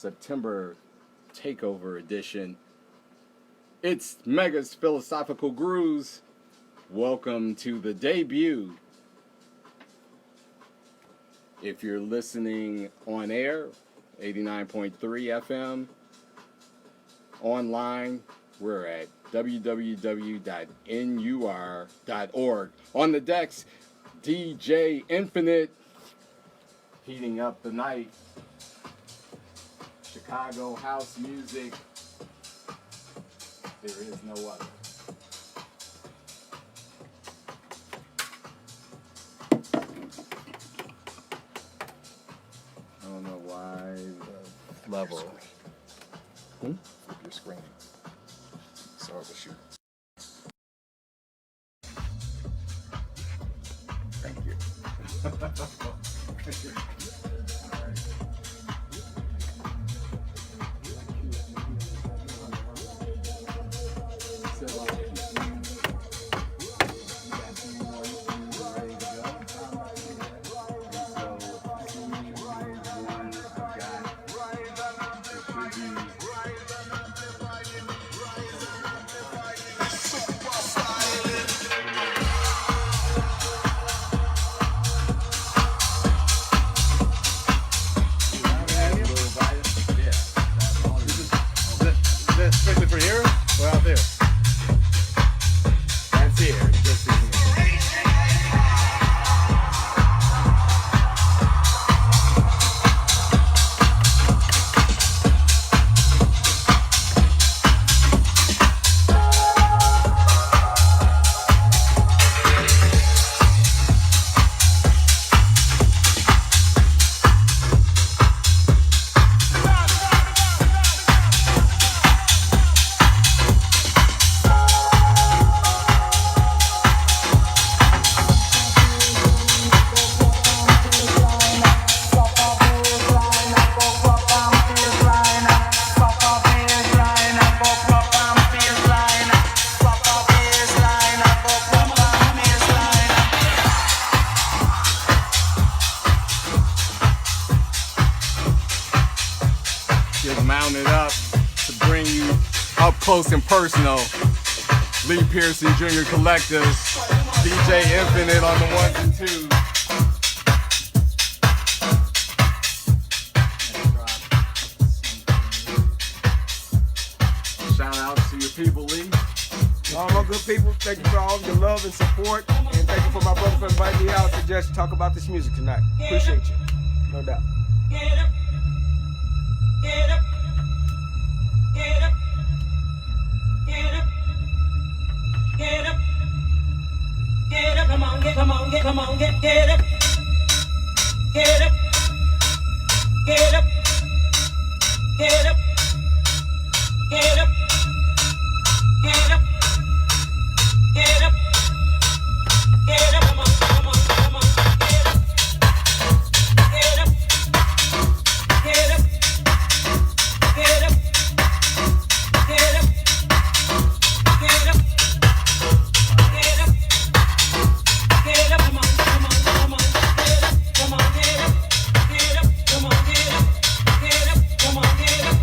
September Takeover Edition. It's Mega's Philosophical Grooves. Welcome to the debut. If you're listening on air, 89.3 FM. Online, we're at www.nur.org. On the decks, DJ Infinite, heating up the night. Chicago house music. There is no other. I don't know why the level. Flip your screen. So I'll shoot. Thank you. Strictly for here or out there? That's here. Just in here. Mounted up to bring you up close and personal. Lee Pearson Jr. Collective, DJ Infinite on the ones and twos. Shout out to your people, Lee. All my good people, thank you for all your love and support, and thank you for my brother for inviting me out to just talk about this music tonight. Appreciate you, no doubt. Get up, get up, get up, get up, get up, get up, come on, get up, get up, get up, get up, get up, get up, get up, get up, get up, come on, come on, come on, get up, get up. Get up, get up, get up, get up, get up, get up, come on, come on, come on, get up, come on, get up, get up, come on, get up, get up, come on, get up.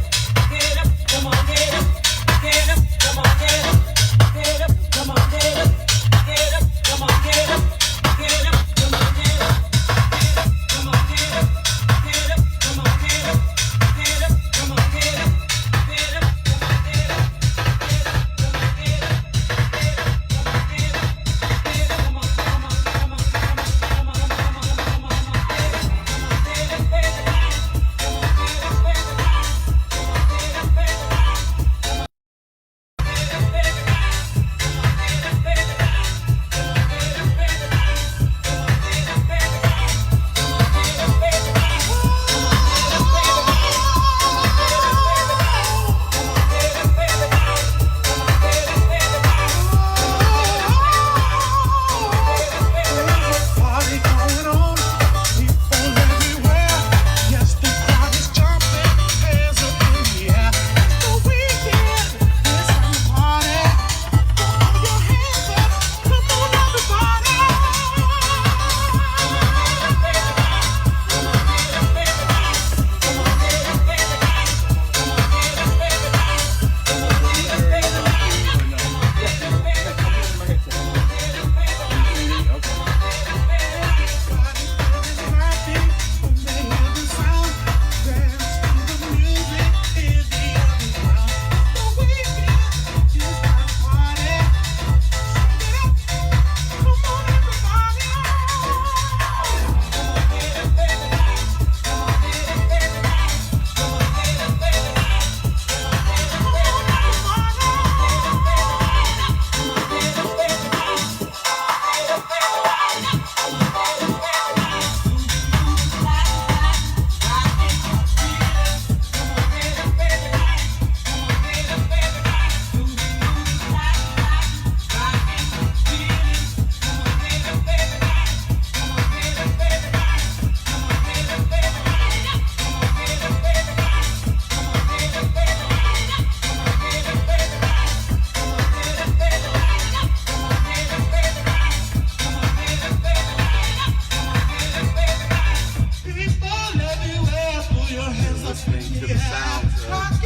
to the sounds of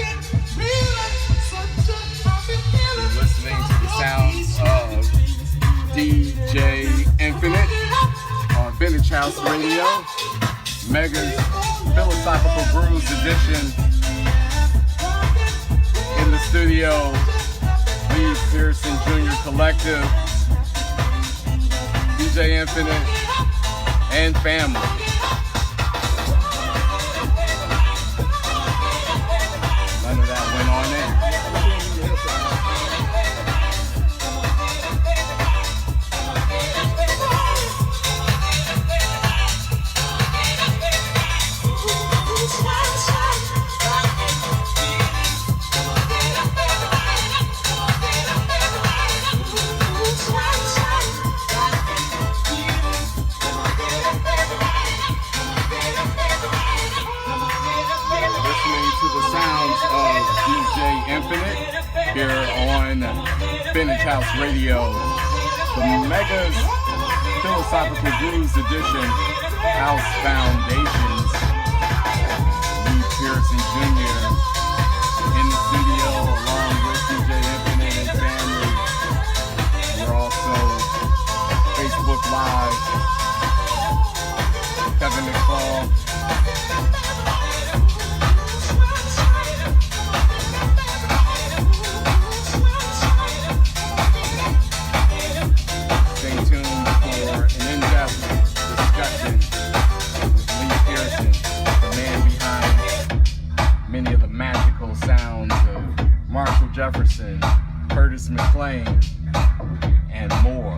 DJ Infinite on Vintage House Radio, Mega's Philosophical Grooves edition. In the studio, Lee Pearson Jr. Collective, DJ Infinite, and family. None of that went on in. Infinite here on Vintage House Radio, the Mega's Philosophical Grooves edition, House Foundations. Lee Pearson Jr. in the studio along with DJ Infinite and family. We're also Facebook Live. Kevin McCall. Jefferson, Curtis McLean, and more.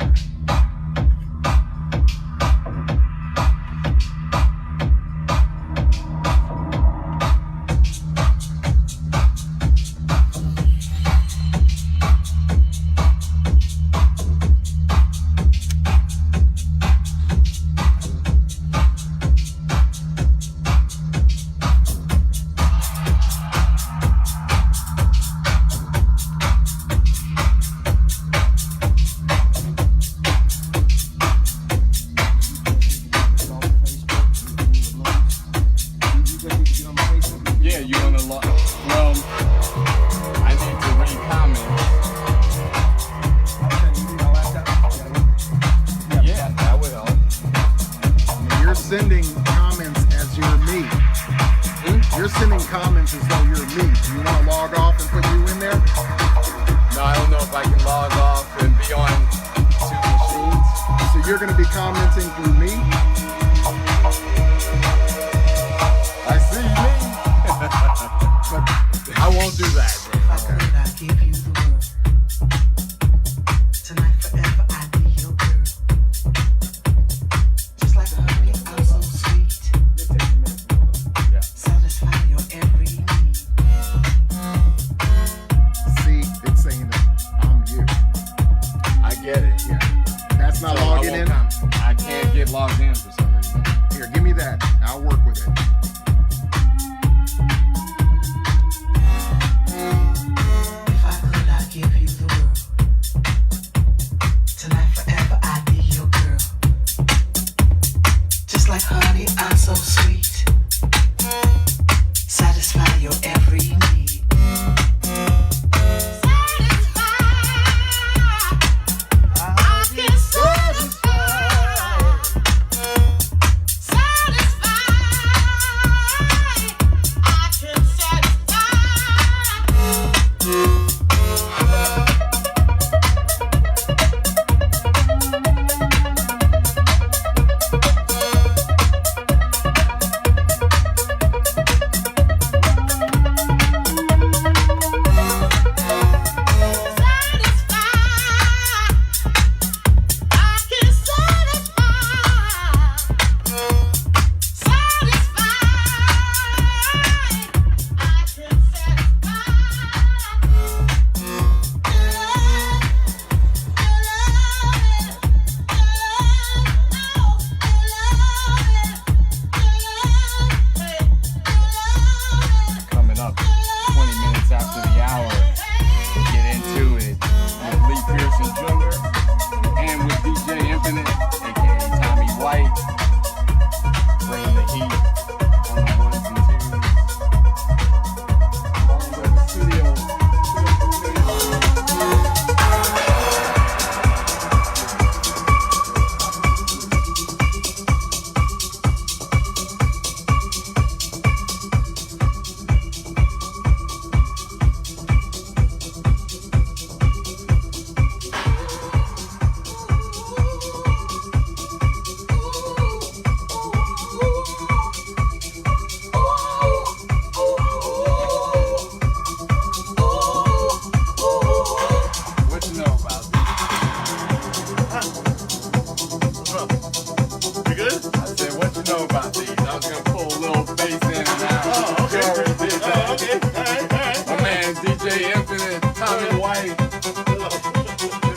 Okay. All right. My man DJ Infinite, Tommy White in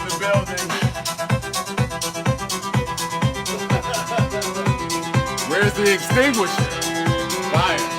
the building. Where's the extinguisher? Fire.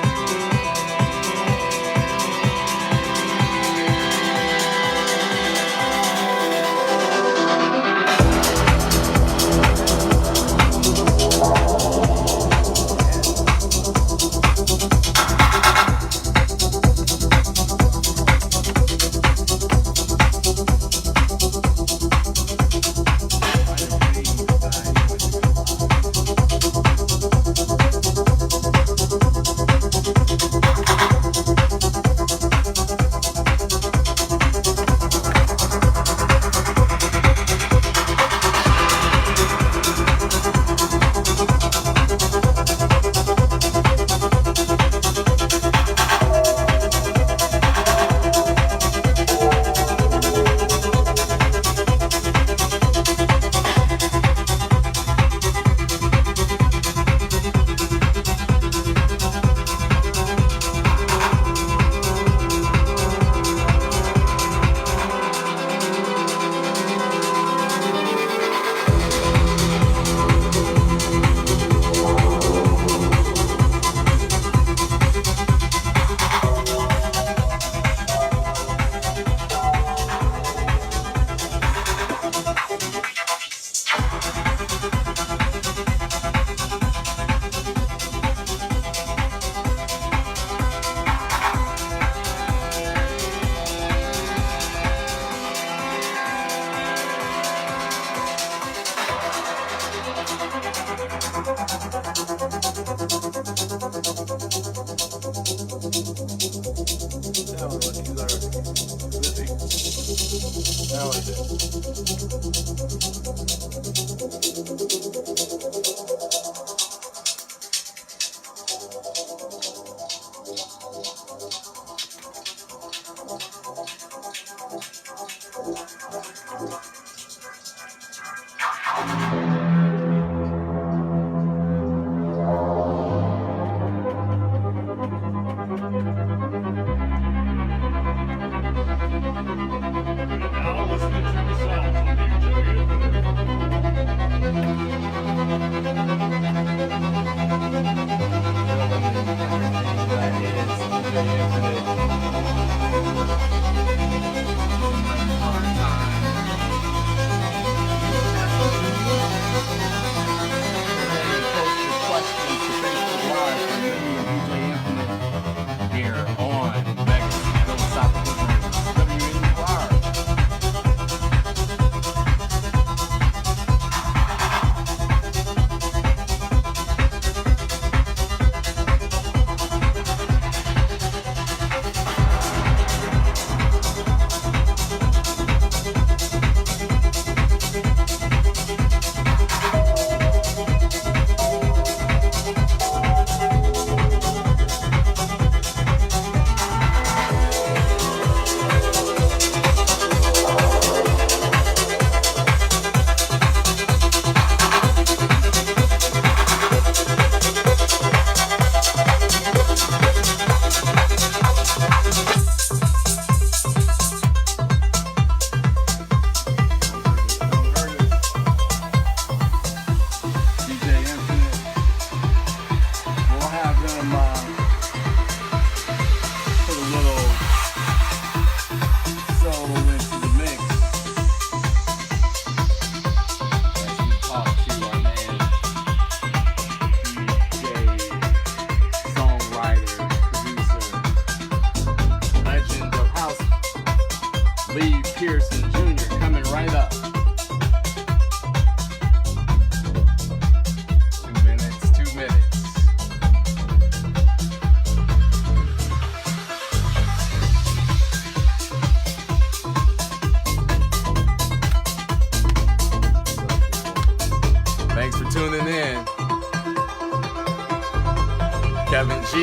Kevin G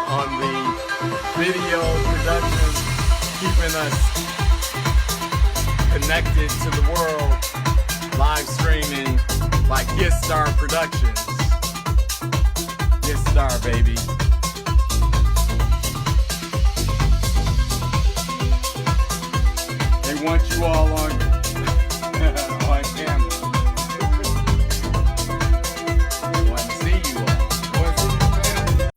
on the video production, keeping us connected to the world, live streaming by Gift Star Productions. Gift Star, baby. want you all on, on camera. Want to see you all. Want to see you, man.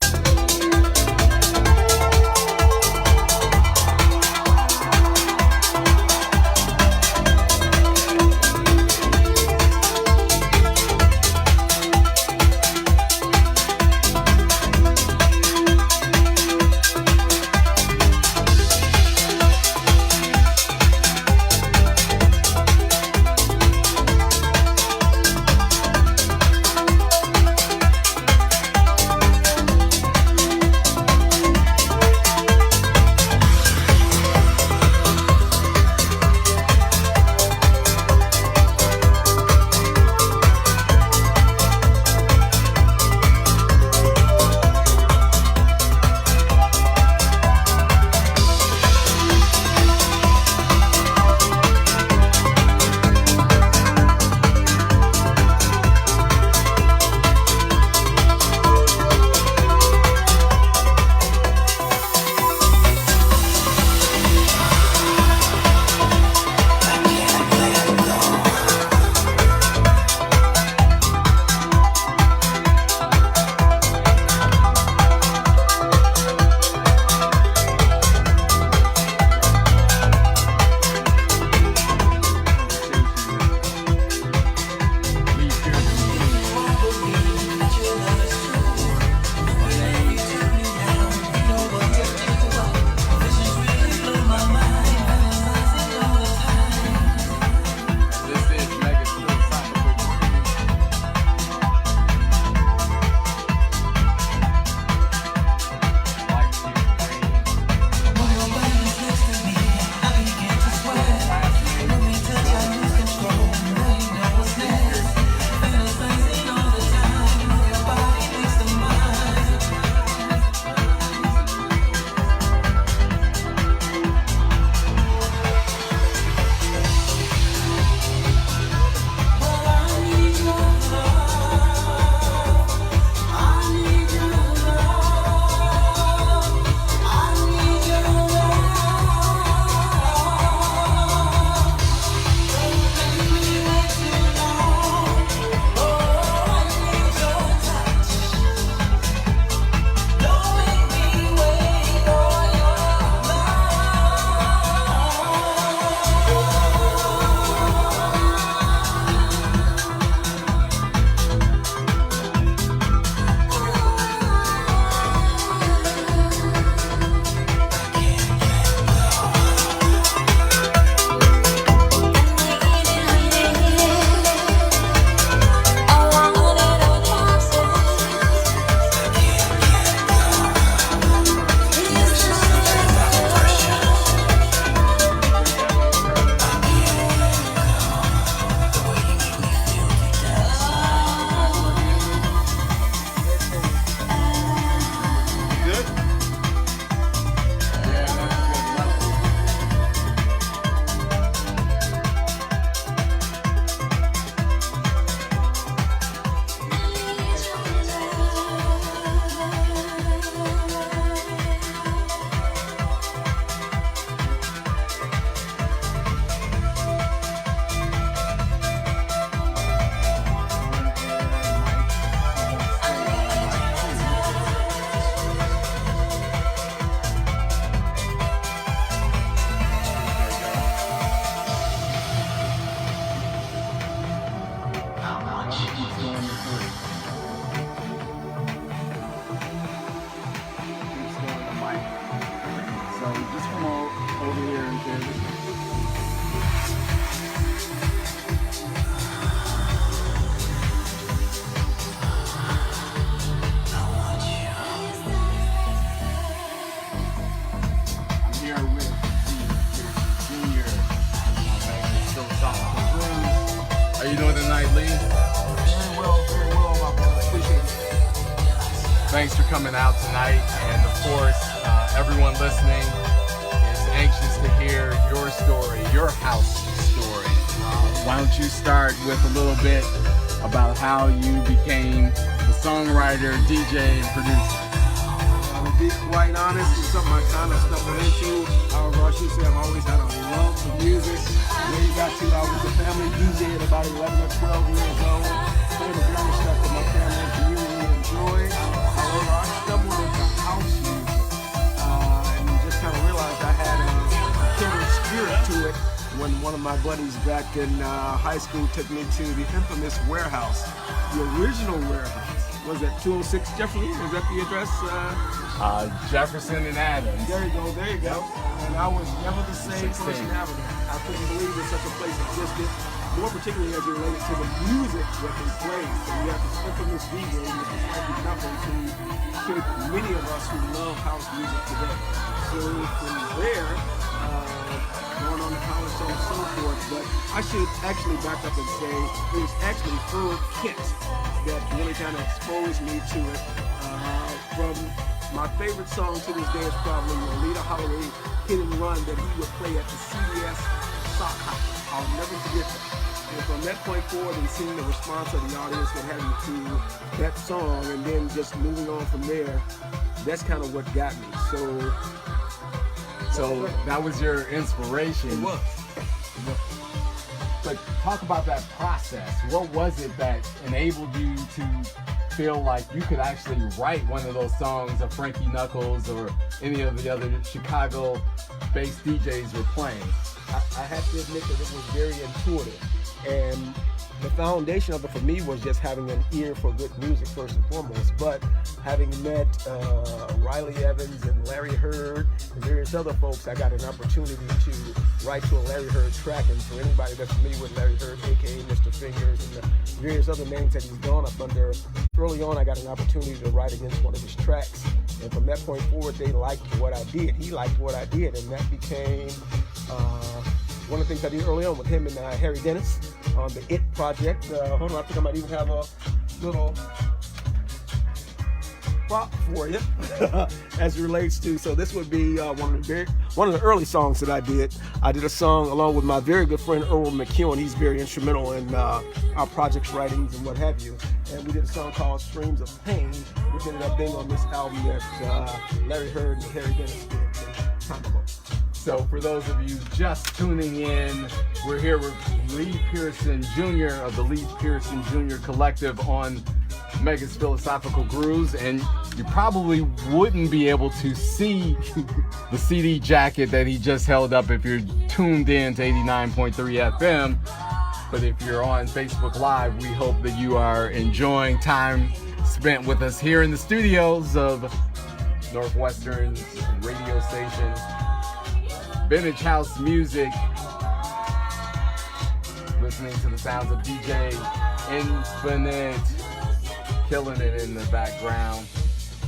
How you doing tonight, Lee? Very well, my brother. Appreciate it. Thanks for coming out tonight, and of course, everyone listening is anxious to hear your story, your house story. Why don't you start with a little bit about how you became the songwriter, DJ, and producer? I'm a be quite honest, it's something I kind of stumbled into. However, I should say I've always had a love for music. Way back to I was a family DJ at about 11 or 12 years old. Playing the various stuff that my family and community enjoyed. However, I stumbled into house music and just kind of realized I had a kindred spirit to it when one of my buddies back in high school took me to the infamous warehouse, the original warehouse. Was that 206 Jefferson? Was that the address? Jefferson and Adams. There you go, there you go. And I was never the same person having it. I couldn't believe that such a place existed, more particularly as it related to the music that they played. So we have this infamous DJ, Mr. Frankie Knuckles, who shaped many of us who love house music today. So from there, going on to college, so on and so forth. But I should actually back up and say it was actually Earl Kent that really kind of exposed me to it. From my favorite song to this day is probably Lolita Holloway Hit and Run that he would play at the CBS Sock House. I'll never forget that. And from that point forward and seeing the response of the audience that had me to that song and then just moving on from there, that's kind of what got me. So that was your inspiration. It was. But talk about that process. What was it that enabled you to feel like you could actually write one of those songs of Frankie Knuckles or any of the other Chicago-based DJs were playing? I have to admit that it was very intuitive. And the foundation of it for me was just having an ear for good music first and foremost. But having met Riley Evans and Larry Heard and various other folks, I got an opportunity to write to a Larry Heard track. And for anybody that's familiar with Larry Heard, aka Mr. Fingers, and the various other names that he's gone up under, early on I got an opportunity to write against one of his tracks. And from that point forward, they liked what I did. He liked what I did, and that became one of the things I did early on with him and Harry Dennis on the It project. Hold on, I think I might even have a little prop for you as it relates to. So this would be one of the early songs that I did. I did a song along with my very good friend Earl McEwen. He's very instrumental in our project's writings and what have you. And we did a song called Streams of Pain, which ended up being on this album that Larry Heard and Harry Dennis did some time ago. So for those of you just tuning in, we're here with Lee Pearson Jr. of the Lee Pearson Jr. Collective on Mega's Philosophical Grooves, and you probably wouldn't be able to see the CD jacket that he just held up if you're tuned in to 89.3 FM. But if you're on Facebook Live, we hope that you are enjoying time spent with us here in the studios of Northwestern's radio station, Vintage House Music, listening to the sounds of DJ Infinite, killing it in the background.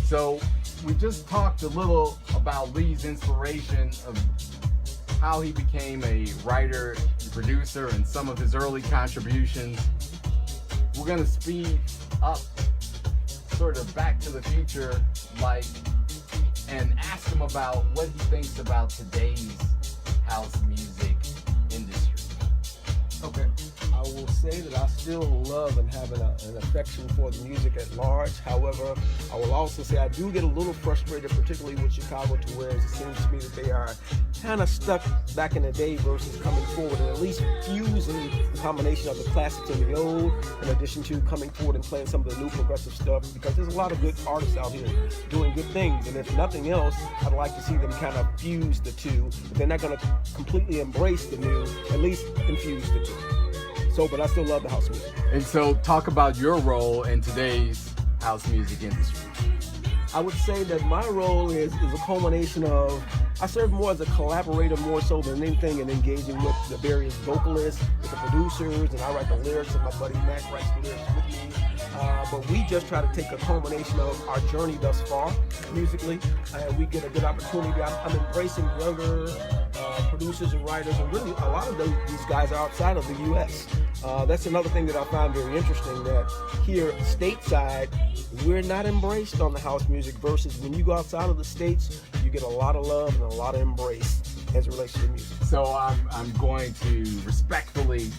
So we just talked a little about Lee's inspiration of how he became a writer, producer, and some of his early contributions. We're gonna speed up, sort of Back to the Future, like, and ask him about what he thinks about today's house music industry. Okay. I will say that I still love and have an affection for the music at large. However, I will also say I do get a little frustrated, particularly with Chicago, to where it seems to me that they are kind of stuck back in the day versus coming forward and at least fusing the combination of the classics and the old, in addition to coming forward and playing some of the new progressive stuff, because there's a lot of good artists out here doing good things. And if nothing else, I'd like to see them kind of fuse the two. But they're not going to completely embrace the new, at least infuse the two. So, but I still love the house music. And so talk about your role in today's house music industry. I would say that my role is a culmination of, I serve more as a collaborator more so than anything, and engaging with the various vocalists, with the producers, and I write the lyrics, and my buddy Mac writes the lyrics with me. But we just try to take a culmination of our journey thus far musically, and we get a good opportunity. I'm embracing younger producers and writers, and really a lot of these guys are outside of the U.S. That's another thing that I find very interesting, that here stateside, we're not embraced on the house music, versus when you go outside of the States, you get a lot of love and a lot of embrace as it relates to the music. So I'm going to respectfully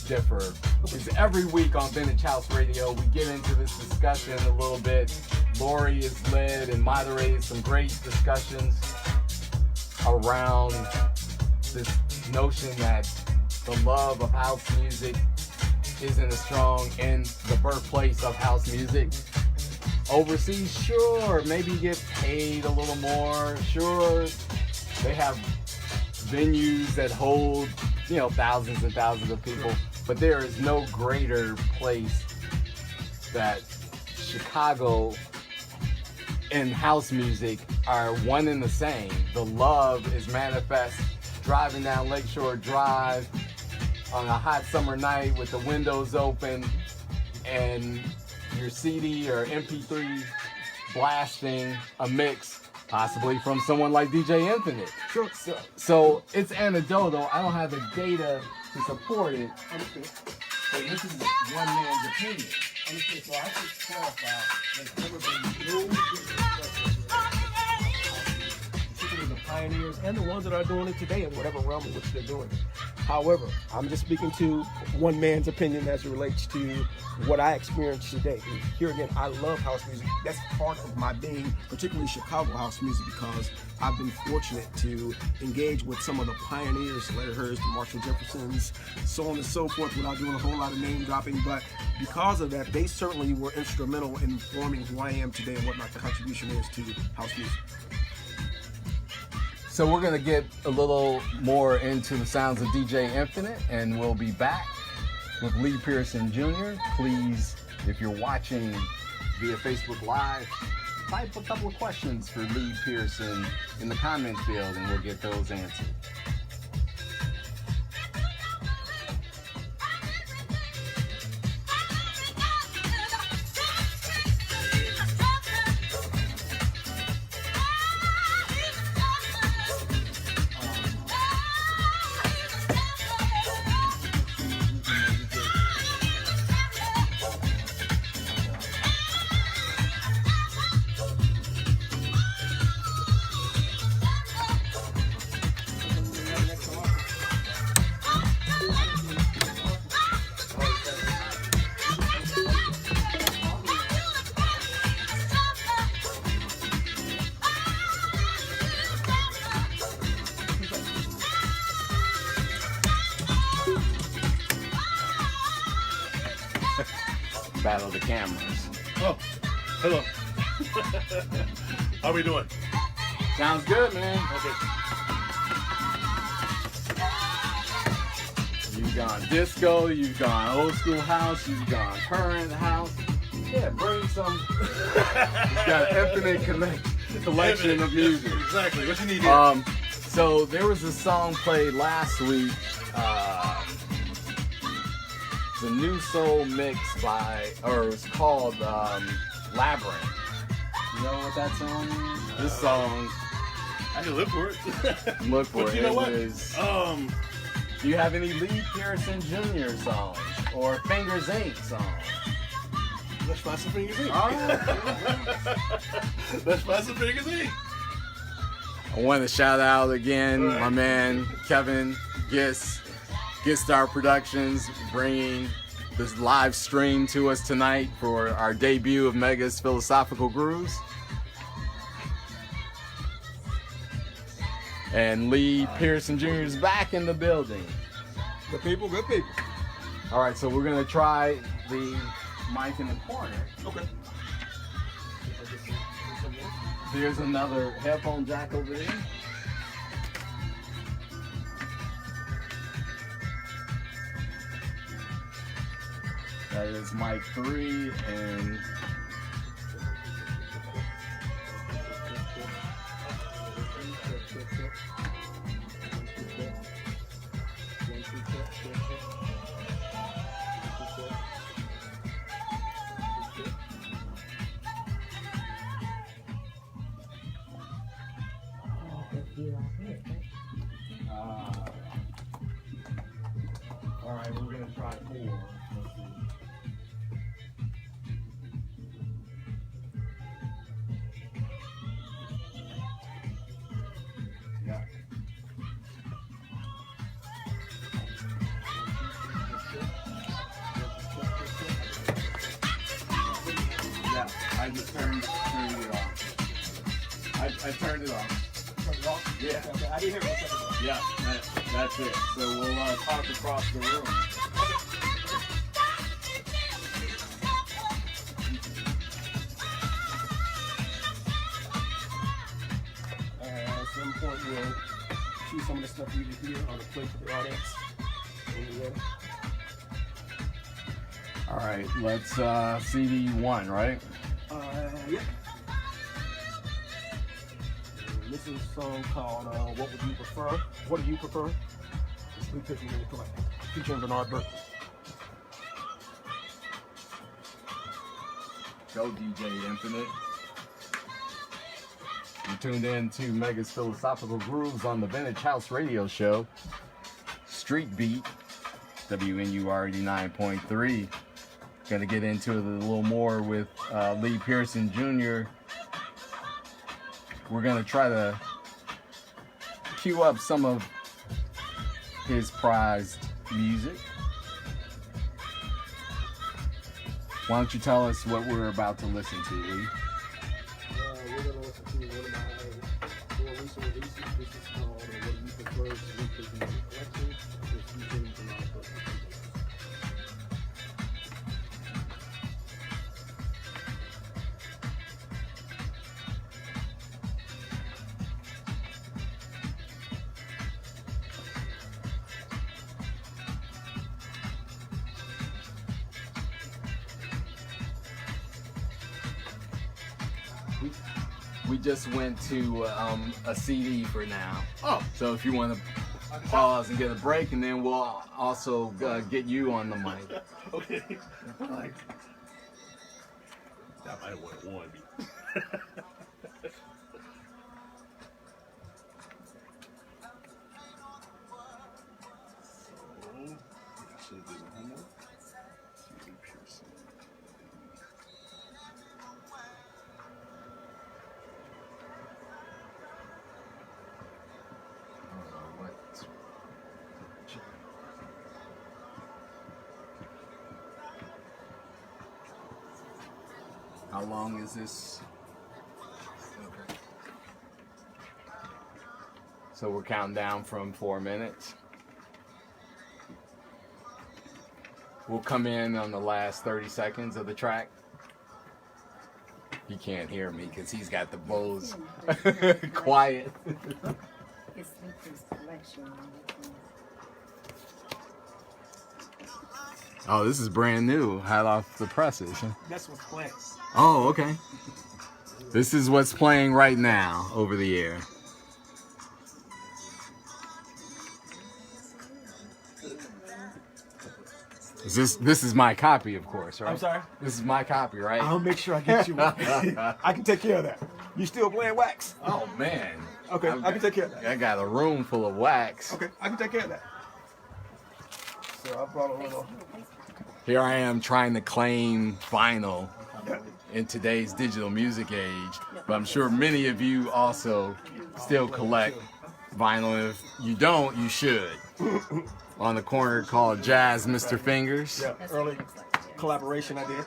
differ, because every week on Vintage House Radio, we get into this discussion a little bit Lori has led and moderated some great discussions around this notion that the love of house music isn't as strong in the birthplace of house music. Overseas, sure, maybe you get paid a little more. Sure, they have venues that hold, thousands and thousands of people. But there is no greater place that Chicago and house music are one and the same. The love is manifest driving down Lakeshore Drive on a hot summer night with the windows open and your CD or MP3 blasting a mix, possibly from someone like DJ Infinite. Sure. So it's anecdotal. I don't have the data to support it. Understood. But this is one man's opinion. Understood. So I should clarify, there's never been no disrespect, particularly the pioneers and the ones that are doing it today in whatever realm in which they're doing it. However, I'm just speaking to one man's opinion as it relates to what I experienced today. Here again, I love house music. That's part of my being, particularly Chicago house music, because I've been fortunate to engage with some of the pioneers, Larry Hurst, the Marshall Jeffersons, so on and so forth, without doing a whole lot of name dropping. But because of that, they certainly were instrumental in forming who I am today and what my contribution is to house music. So we're going to get a little more into the sounds of DJ Infinite, and we'll be back with Lee Pearson Jr. Please, if you're watching via Facebook Live, type a couple of questions for Lee Pearson in the comment field, and we'll get those answered. Battle of the cameras. Oh, hello. How we doing? Sounds good, man. Okay. You've gone disco, you've gone old school house, you've gone current house. Yeah, bring some. It's got an infinite collection of music. Exactly. What you need here? So there was a song played last week. It's a new soul mix it's called Labyrinth. You know what that song is? This song. I can look for it. Look for But it. you know what? Do you have any Lee Pearson Jr. songs or Fingers Inc. songs? Let's find some Fingers Inc. All right. Let's find some Fingers Inc. I want to shout out again my man Kevin Gistar Productions, bringing this live stream to us tonight for our debut of Mega's Philosophical Grooves. And Lee Pearson Jr. is back in the building. Good people, good people. All right, so we're gonna try the mic in the corner. Okay. There's another headphone jack over there. That is mic 3 and all right, we're gonna try 4. Let's see. Yeah. Yeah, I just turned it off. I turned it off. Turn it off? Yeah. Okay, I didn't hear it. Yeah, that's it. So we'll talk across the room. At some point, we'll choose some of the stuff you can hear on the plate for the audience. When you're ready. All right, let's CD 1, right? Yeah. And this is a song called What Would You Prefer? What Do You Prefer? It's Lee Pearson Junior Collective, featuring Bernard Burke. Go DJ Infinite. You tuned in to Mega's Philosophical Grooves on the Vintage House Radio Show. Street Beat, WNUR 89.3. Gonna get into it a little more with Lee Pearson Jr. We're gonna try to cue up some of his prized music. Why don't you tell us what we're about to listen to, Lee? We're going to listen to one of my more recent releases. This is called What Do You Prefer? It's Lee Pearson Junior Collective. It's featuring Bernard Burke. We just went to a CD for now. Oh, So if you want to pause and get a break, and then we'll also get you on the mic. okay. Like, that might have won me. I should have did my homework. Lee Pearson. How long is this? Okay. So we're counting down from 4 minutes. We'll come in on the last 30 seconds of the track. He can't hear me because he's got the Bose quiet. It's Lincoln's collection. Oh, this is brand new, hot off the presses. That's what's playing. Oh, okay. This is what's playing right now over the air. This is my copy, of course, right? I'm sorry? This is my copy, right? I'll make sure I get you one. I can take care of that. You still playing wax? Oh man. Okay, I can take care of that. I got a room full of wax. Okay, I can take care of that. So I brought a little. Here I am trying to claim vinyl in today's digital music age, but I'm sure many of you also still collect vinyl. If you don't, you should. On the corner called Jazz Mr. Fingers, Yeah, early collaboration I did.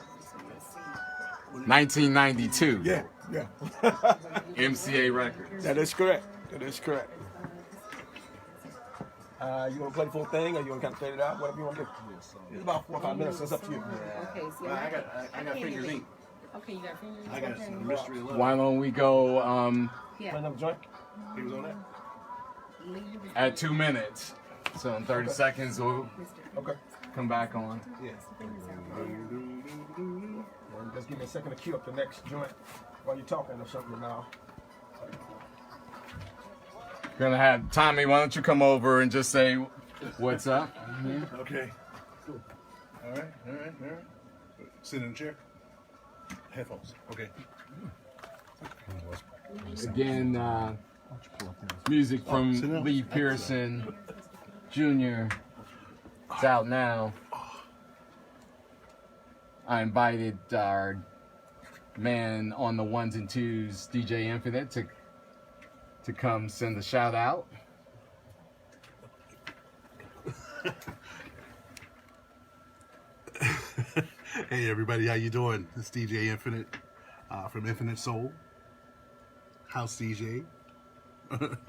1992, Yeah. MCA Records. That is correct. That is correct. You want to play the full thing, or you want to kind of fade it out? Whatever you want to do. It's about 4 or 5 minutes. So it's up to you. Okay, so I got fingers ink. Okay, you got fingers. I got Okay. some mystery love. Why don't we go Play Yeah. another joint. He was on that. at 2 minutes? So in 30 seconds we'll Okay. come back on. Yeah. And just give me a second to cue up the next joint while you're talking or something now. Gonna have Tommy. Why don't you come over and just say what's up? Okay. Cool. All right. Sit in the chair. Headphones. Okay. Again, music from Lee Pearson Jr. It's out now. I invited our man on the ones and twos, DJ Infinite, to come send a shout out. Hey everybody, how you doing? This is DJ Infinite. from Infinite Soul, House DJ,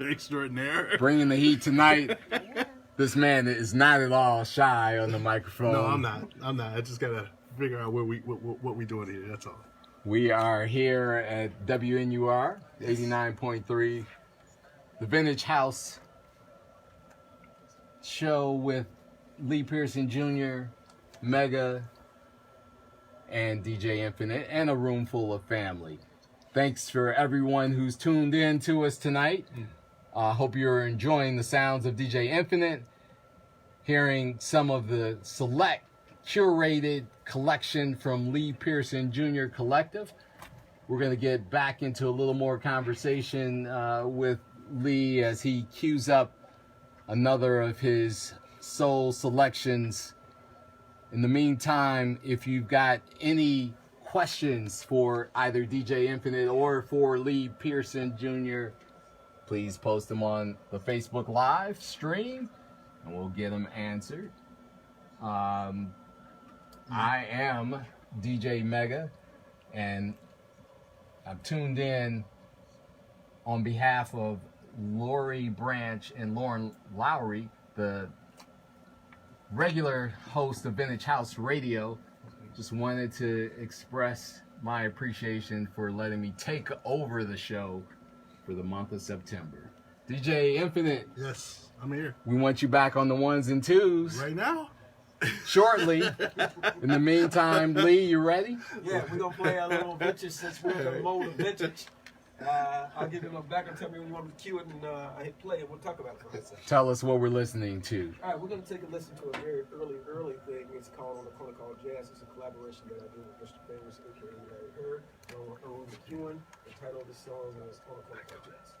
extraordinaire. Bringing the heat tonight. This man is not at all shy on the microphone. No, I'm not. I just gotta figure out what we doing here. That's all. We are here at WNUR 89.3, the Vintage House show with Lee Pearson Jr., Mega, and DJ Infinite, and a room full of family. Thanks for everyone who's tuned in to us tonight. Hope you're enjoying the sounds of DJ Infinite, hearing some of the select, curated collection from Lee Pearson Jr. Collective. We're going to get back into a little more conversation with Lee as he cues up another of his soul selections. In the meantime, if you've got any questions for either DJ Infinite or for Lee Pearson Jr., please post them on the Facebook Live stream, and we'll get them answered. I am DJ Mega, and I'm tuned in on behalf of Lori Branch and Lauren Lowry, the regular host of Vintage House Radio. Just wanted to express my appreciation for letting me take over the show for the month of September. DJ Infinite. Yes, I'm here. We want you back on the ones and twos. Right now? Shortly. In the meantime, Lee, you ready? Yeah, we're going to play a little vintage since we're in the mode of vintage. I'll give you a little back and tell me when you want me to cue it, and I hit play and we'll talk about it for a second. Tell us what we're listening to. All right, we're going to take a listen to a very early thing. It's called on a corner called Jazz. It's a collaboration that I do with Mr. Famous, aka Larry Hurd, on McEwen. The title of the song is On a Corner Called Jazz.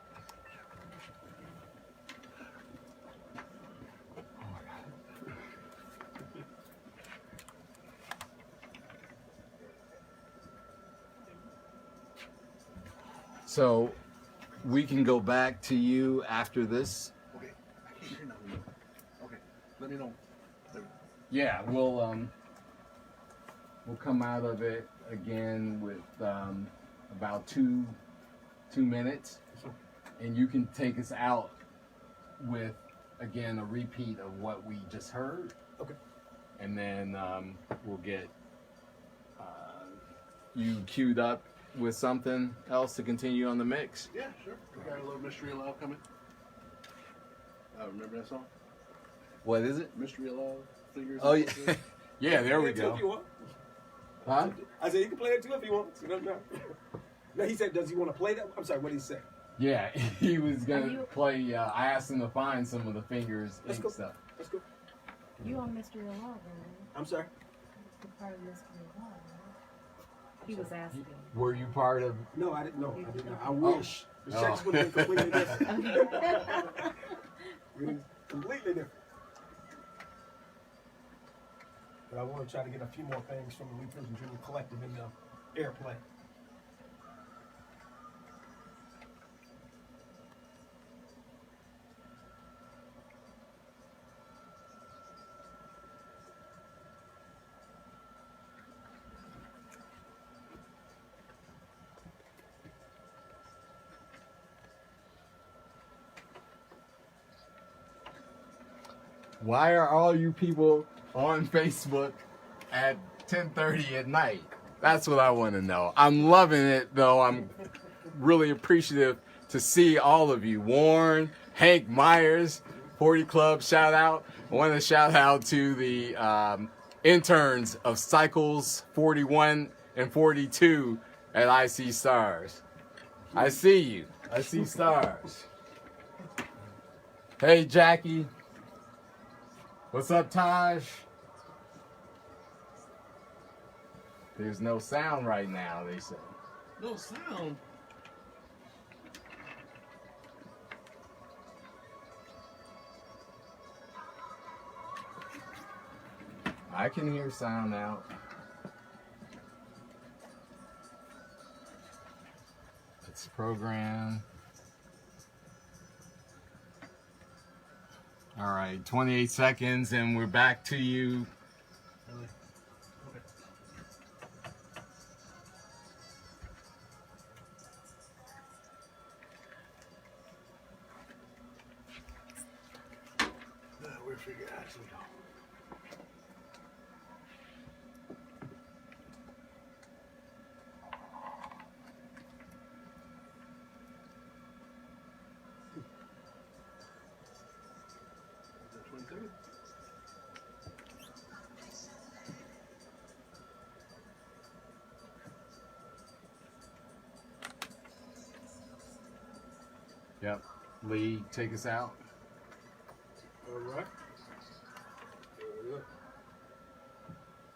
So we can go back to you after this. Okay. I can't hear nothing. Okay. Let me know. Yeah, we'll come out of it again with about two minutes, and you can take us out with again a repeat of what we just heard. Okay. And then we'll get you queued up with something else to continue on the mix. Yeah, sure. We got a little Mystery of Love coming. Remember that song? What is it? Mystery of Love. Fingers. Oh yeah, yeah. There we Play it too if you go. want. Huh? I said you can play it too if you want. It doesn't matter. No, he said, does he want to play that? I'm sorry, what did he say? Yeah, he was Are gonna you- play. I asked him to find some of the fingers Let's ink go. stuff. Let's go. You on Mr. Love, right? I'm sorry. You're part of Mr. Love, right? He was asking. Were you part of? No, I didn't know. I did not. I wish. The sex would have been completely different. Completely different. But I want to try to get a few more things from the Lee Pearson Jr. Collective in the airplay. Why are all you people on Facebook at 10:30 at night? That's what I want to know. I'm loving it though. I'm really appreciative to see all of you. Warren, Hank Myers, 40 Club, shout out. I want to shout out to the interns of Cycles 41 and 42 at I See Stars. I see you. I see stars. Hey, Jackie. What's up, Taj? There's no sound right now, they say. No sound. I can hear sound out. Let's program. All right, 28 seconds and we're back to you. Really? Okay. we figure out as we go. Yep. Lee, take us out. All right.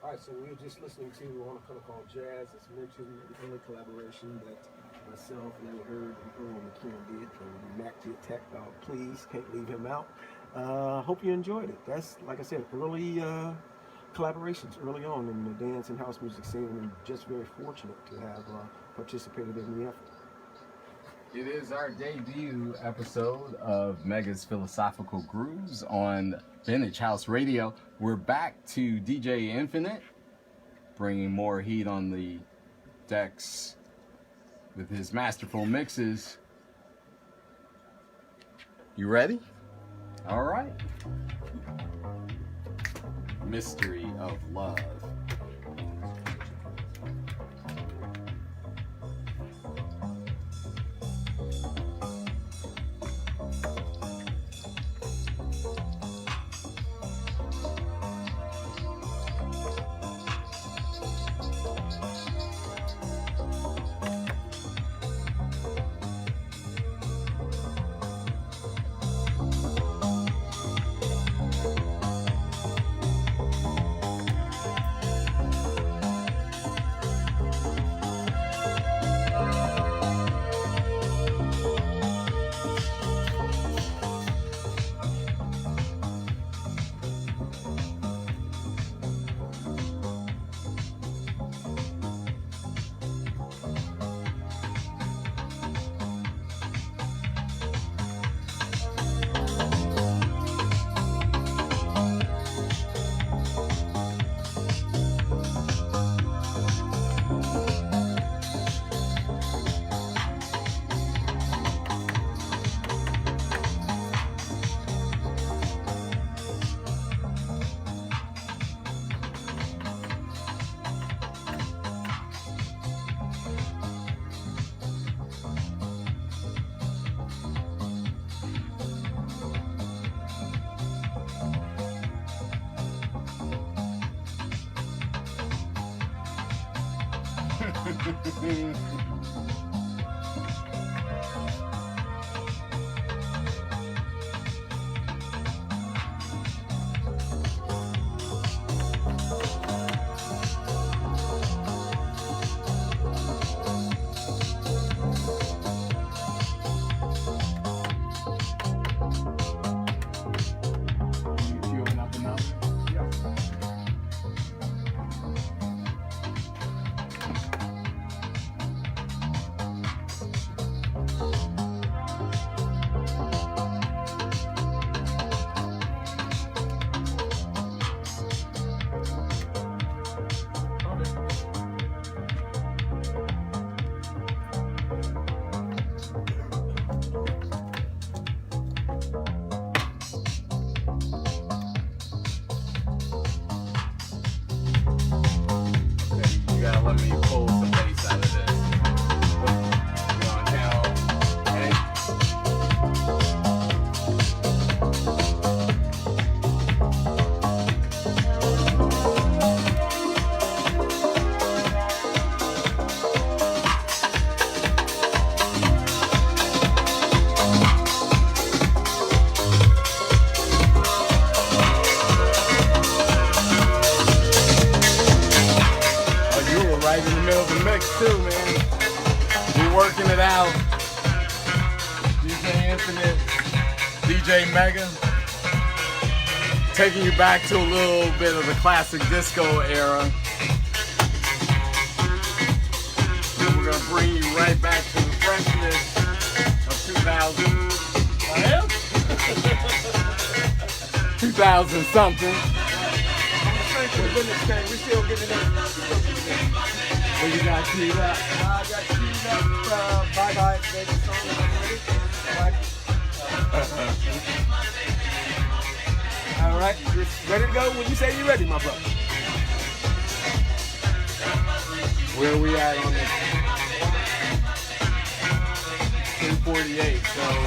All right, so we were just listening to On a Color Called Jazz. As mentioned, an early collaboration that myself and you heard and Earl McKeon did, and Mac did Tech Dog. Please, can't leave him out. Hope you enjoyed it. That's, like I said, early collaborations early on in the dance and house music scene, and just very fortunate to have participated in the effort. It is our debut episode of Mega's Philosophical Grooves on Vintage House Radio. We're back to DJ Infinite, bringing more heat on the decks with his masterful mixes. You ready? All right. Mystery of Love. Too, man. We're working it out. DJ Infinite, DJ Mega, taking you back to a little bit of the classic disco era. And we're gonna bring you right back to the freshness of 2000. I am? 2000 something. We still getting it. What you got queued up? I got queued up. Bye bye, baby. All right. right, you're ready to go when you say you're ready, my brother. Where are we at on this? 10:48. So.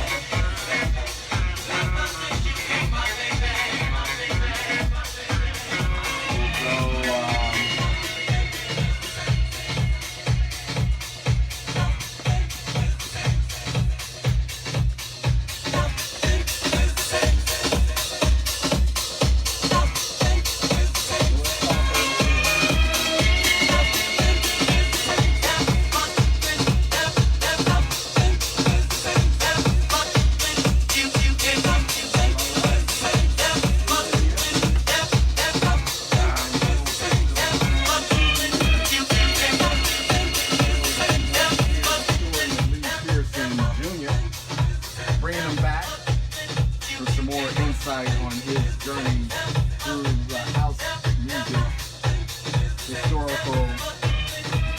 On his journey through house music, historical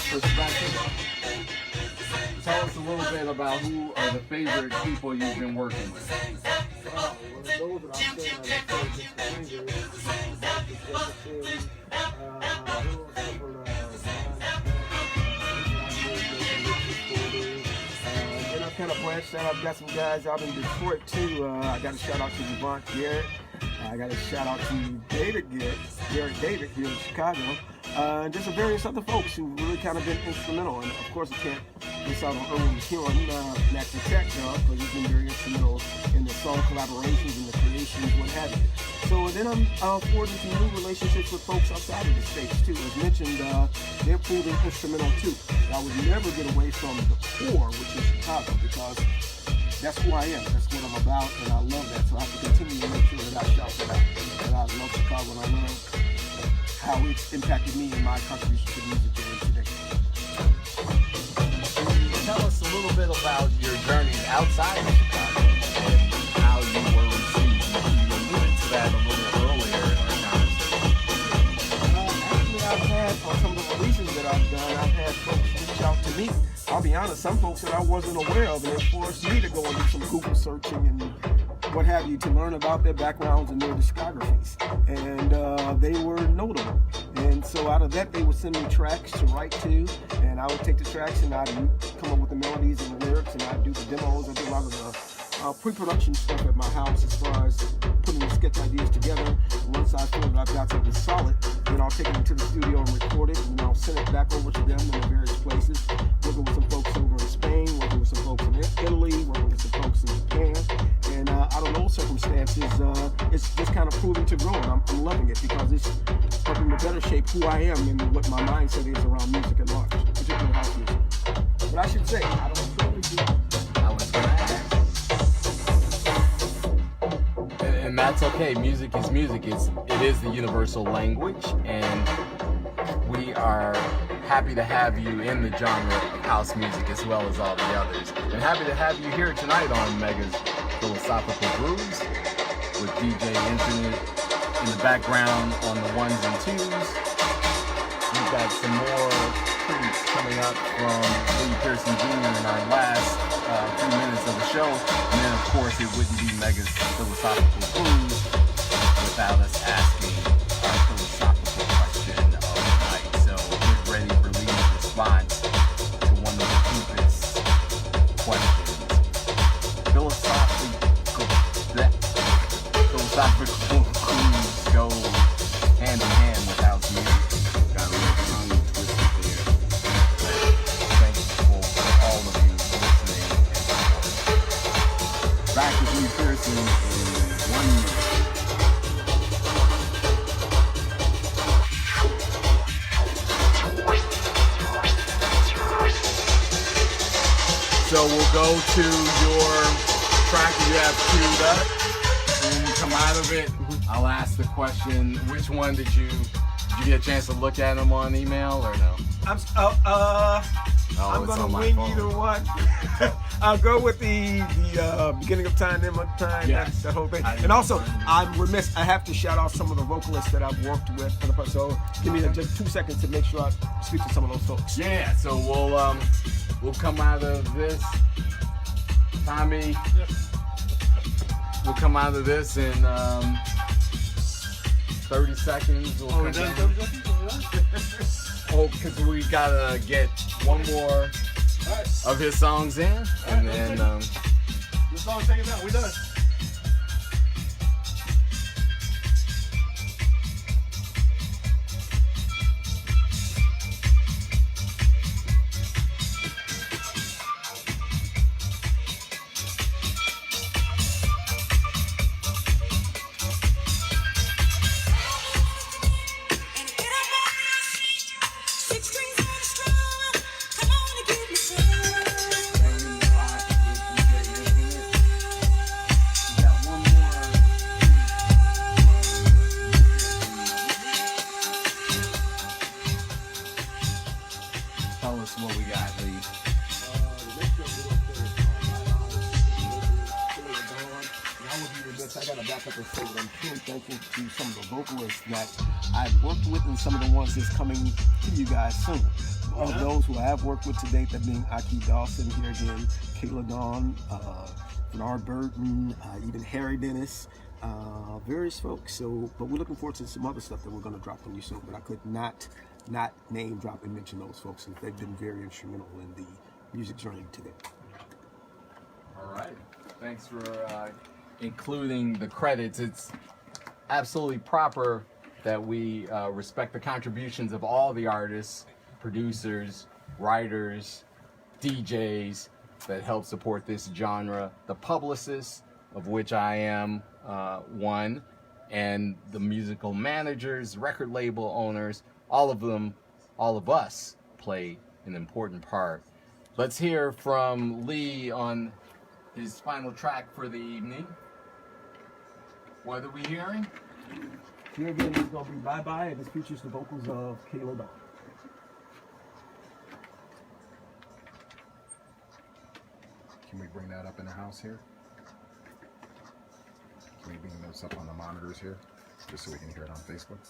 perspective. Tell us a little bit about who are the favorite people you've been working with. Those that I've said, kind of branched out. I've got some guys out in Detroit too. I got a shout out to Yvonne Garrett. I got a shout out to Garrett David here in Chicago. And just various other folks who really kind of been instrumental. And of course, I can't miss out on Erwin Huron, Matthew Tech, because he's been very instrumental in the song collaborations and the creations, what have you. So then I'm forging some new relationships with folks outside of the States too. As mentioned, they're proving instrumental too. I would never get away from the core, which is Chicago, because that's who I am. That's what I'm about, and I love that. So I have to continue to make sure that I shout that out. That I love Chicago, and I love how it's impacted me and my contribution to the music game today. Tell us a little bit about your journey outside of Chicago and how you were received. You alluded to that a little earlier in our conversation. Actually, I've had, on some of the releases that I've done, I've had folks reach out to me. I'll be honest, some folks that I wasn't aware of, and it forced me to go and do some Google searching and what have you to learn about their backgrounds and their discographies. And they were notable. And so out of that, they would send me tracks to write to, and I would take the tracks and I'd come up with the melodies and the lyrics, and I'd do the demos. I do a lot of the pre-production stuff at my house as far as putting the sketch ideas together. Once I feel that I've got something solid, then I'll take it into the studio and record it, and I'll send it back over to them in the various places. Working with some folks over in Spain, working with some folks in Italy, working with some folks in Japan. And out of those circumstances, it's just kind of proving to grow, and I'm loving it because it's helping to better shape who I am and what my mindset is around music at large, particularly house music. But I should say, I don't totally do. I was going to ask. And that's okay. Music is music. It is the universal language, and we are happy to have you in the genre of house music as well as all the others. And happy to have you here tonight on Mega's Philosophical Grooves with DJ Infinite in the background on the ones and twos. We've got some more treats coming up from Lee Pearson Jr. in our last 2 minutes of the show. And then, of course, it wouldn't be Mega's Philosophical Grooves without us asking our philosophical question of the night. So get ready for Lee's response to one of the deepest questions. Philosophical grooves go hand in hand with house music. Got a little tongue twisted there. Thankful for all of you listening and supporting. Back with Lee Pearson in 1 minute. So we'll go to your track that you have queued up. When we come out of it, I'll ask the question, which one did you get a chance to look at them on email or no? I'm it's gonna on my wing phone. either one. I'll go with the beginning of time, end of time, Yes. that whole thing. And also, I'm remiss. I have to shout out some of the vocalists that I've worked with. So give me just 2 seconds to make sure I speak to some of those folks. Yeah, so we'll come out of this. Tommy, we'll come out of this and 30 seconds. We'll Oh, we come done down. 30 seconds? Oh, because we gotta get one more All right. of his songs in, and then This song, take it out. We done. tell us what we got, Lee. The next one we're gonna play is I would be remiss. I gotta back up and say that I'm truly thankful to some of the vocalists that I've worked with and some of the ones that's coming to you guys soon. Of those who I have worked with to date, that being Aki Dawson here again, Kayla Dawn, Bernard Burton, even Harry Dennis, various folks. So, but we're looking forward to some other stuff that we're going to drop on you soon. But I could not name drop and mention those folks, and they've been very instrumental in the music journey today. All right. Thanks for including the credits. It's absolutely proper that we respect the contributions of all the artists, producers, writers, DJs that help support this genre, the publicists, of which I am one, and the musical managers, record label owners, all of them, all of us play an important part. Let's hear from Lee on his final track for the evening. What are we hearing? Here again is going to be Bye Bye, and this features the vocals of Kayla Dawn. Can we bring that up in the house here? Can we bring those up on the monitors here? Just so we can hear it on Facebook?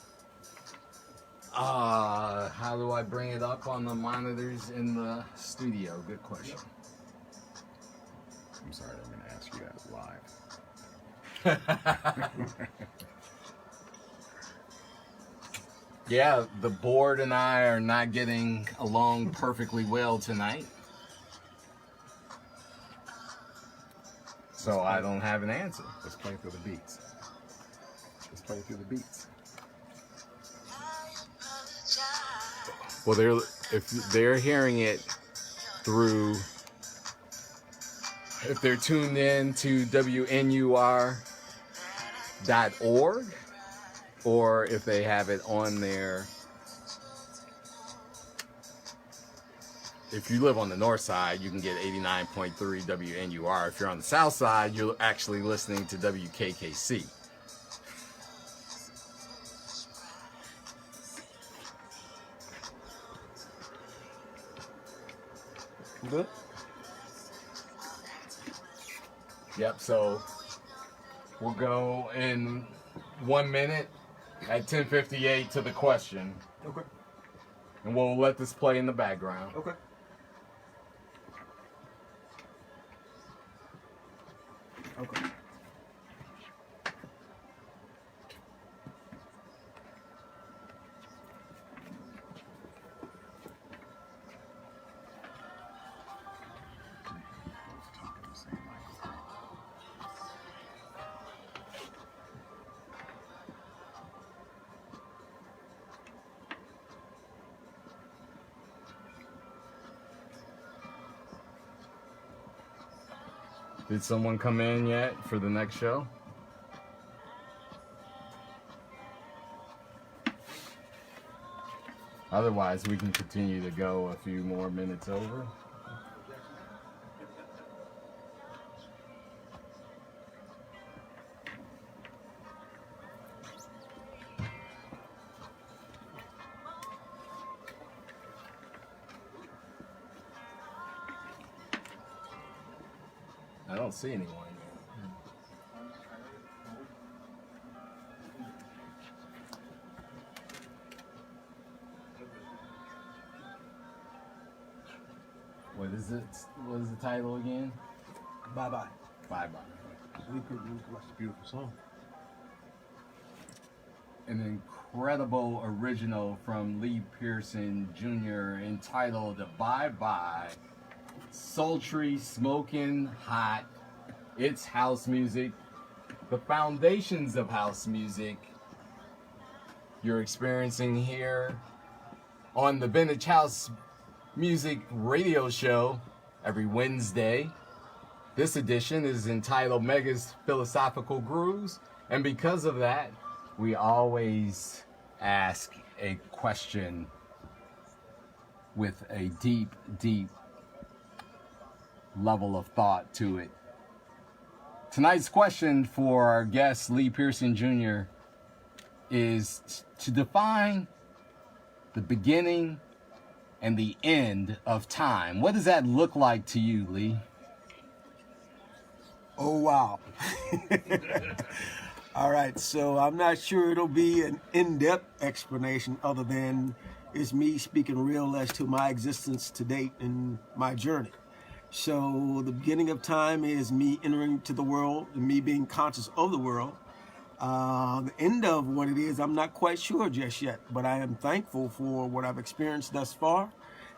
How do I bring it up on the monitors in the studio? Good question. I'm sorry, I'm going to ask you that live. Yeah, the board and I are not getting along perfectly well tonight. So I don't have an answer. Let's play through the beats. Let's play through the beats. Well, if they're hearing it through, if they're tuned in to WNUR.org, or if they have it on their, if you live on the north side, you can get 89.3 WNUR. If you're on the south side, you're actually listening to WKKC. Good? Yep, so we'll go in 1 minute at 10:58 to the question, Okay. and we'll let this play in the background. Okay. Okay. Talking the same microphone. Did someone come in yet for the next show? Otherwise, we can continue to go a few more minutes over. I don't see anyone. What is it? What is the title again? Bye Bye. Bye bye. We could use It's a beautiful song. an incredible original from Lee Pearson Jr. entitled Bye Bye. Sultry, smoking hot. It's house music. The foundations of house music you're experiencing here on the Vintage House Music Radio Show every Wednesday. This edition is entitled Mega's Philosophical Grooves, and because of that, we always ask a question with a deep, deep level of thought to it. Tonight's question for our guest, Lee Pearson Jr., is to define the beginning and the end of time. What does that look like to you, Lee? Oh, wow. All right, so I'm not sure it'll be an in-depth explanation other than it's me speaking real as to my existence to date and my journey. So the beginning of time is me entering to the world and me being conscious of the world. The end of what it is, I'm not quite sure just yet, but I am thankful for what I've experienced thus far.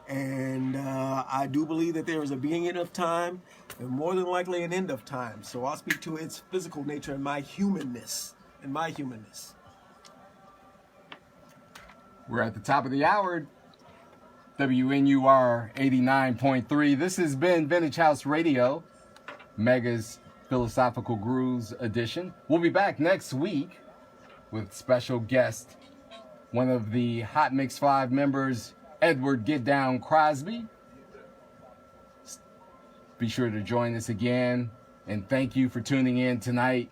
And I do believe that there is a beginning of time and more than likely an end of time. So I'll speak to its physical nature and my humanness. We're at the top of the hour. WNUR 89.3. This has been Vintage House Radio, Mega's Philosophical Grooves edition. We'll be back next week with special guest, one of the Hot Mix 5 members, Edward Get Down Crosby. Be sure to join us again, and thank you for tuning in tonight.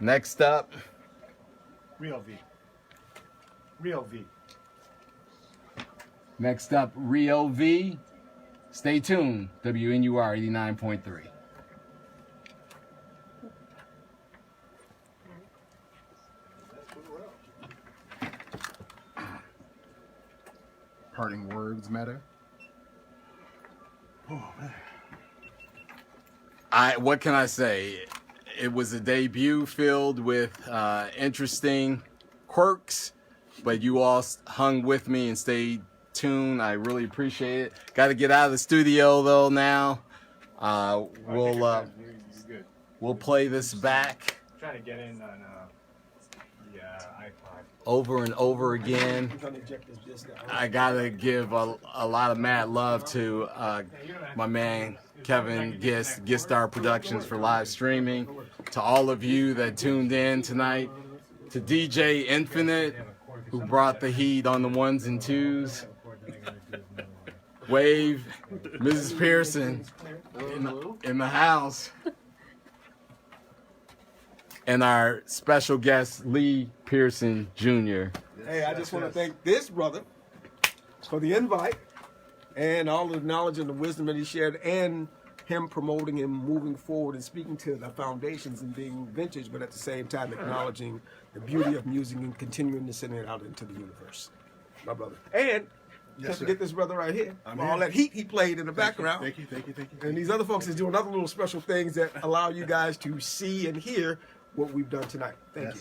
Next up, Real V. Next up, Rio V. Stay tuned. WNUR 89.3. Parting words, Meta. What can I say? It was a debut filled with interesting quirks, but you all hung with me and stayed tuned. I really appreciate it. Got to get out of the studio though now. We'll play this back. Trying to get in on the iPod. Over and over again. I gotta give a lot of mad love to my man Kevin Gistar Productions for live streaming, to all of you that tuned in tonight, to DJ Infinite who brought the heat on the ones and twos, Wave, Mrs. Pearson in the house, and our special guest Lee Pearson Jr. Hey, I just want to thank this brother for the invite and all the knowledge and the wisdom that he shared, and him promoting and moving forward and speaking to the foundations and being vintage, but at the same time acknowledging the beauty of music and continuing to send it out into the universe. My brother. And can't forget this brother right here. All that heat he played in the background. Thank you. And these other folks is doing other little special things that allow you guys to see and hear what we've done tonight. Thank you.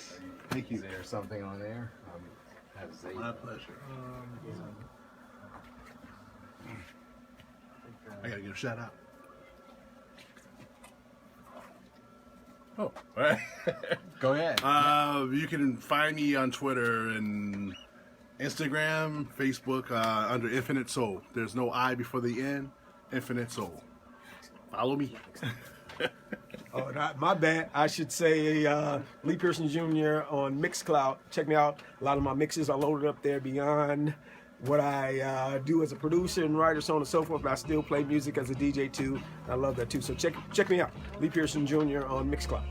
Thank you. Is there something on there? My pleasure. I gotta give a shout out. Oh, all right. Go ahead. You can find me on Twitter and Instagram, Facebook under Infinite Soul. There's no I before the N. Infinite Soul. Follow me. Oh, my bad. I should say Lee Pearson Jr. on Mixcloud. Check me out. A lot of my mixes are loaded up there beyond what I do as a producer and writer, so on and so forth, but I still play music as a DJ too. I love that too. So check me out. Lee Pearson Jr. on Mixcloud.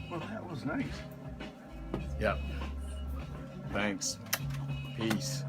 Well, that was nice. Yep. Thanks. Peace.